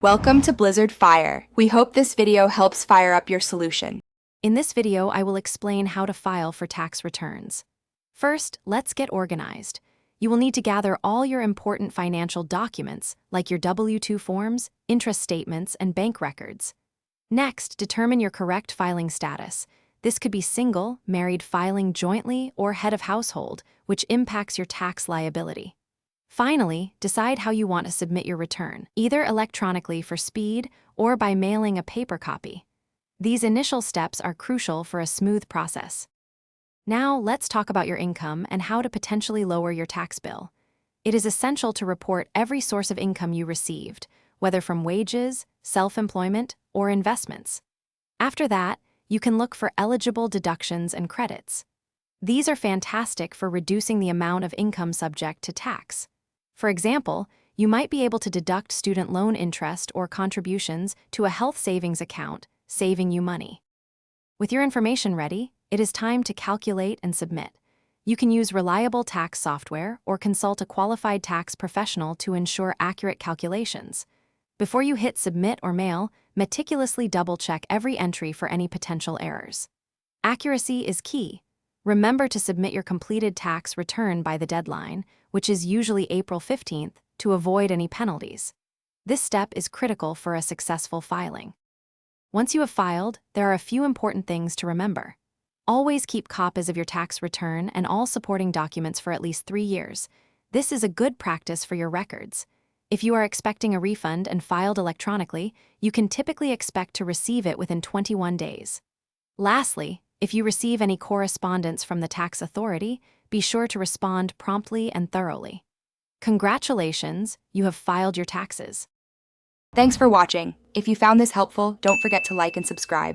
Welcome to Blizzard Fire. We hope this video helps fire up your solution. In this video, I will explain how to file for tax returns. First, let's get organized. You will need to gather all your important financial documents, like your W-2 forms, interest statements, and bank records. Next, determine your correct filing status. This could be single, married filing jointly, or head of household, which impacts your tax liability. Finally, decide how you want to submit your return, either electronically for speed or by mailing a paper copy. These initial steps are crucial for a smooth process. Now, let's talk about your income and how to potentially lower your tax bill. It is essential to report every source of income you received, whether from wages, self-employment, or investments. After that, you can look for eligible deductions and credits. These are fantastic for reducing the amount of income subject to tax. For example, you might be able to deduct student loan interest or contributions to a health savings account, saving you money. With your information ready, it is time to calculate and submit. You can use reliable tax software or consult a qualified tax professional to ensure accurate calculations. Before you hit submit or mail, meticulously double-check every entry for any potential errors. Accuracy is key. Remember to submit your completed tax return by the deadline, which is usually April 15th, to avoid any penalties. This step is critical for a successful filing. Once you have filed, there are a few important things to remember. Always keep copies of your tax return and all supporting documents for at least 3 years. This is a good practice for your records. If you are expecting a refund and filed electronically, you can typically expect to receive it within 21 days. Lastly, if you receive any correspondence from the tax authority, be sure to respond promptly and thoroughly. Congratulations, you have filed your taxes. Thanks for watching. If you found this helpful, don't forget to like and subscribe.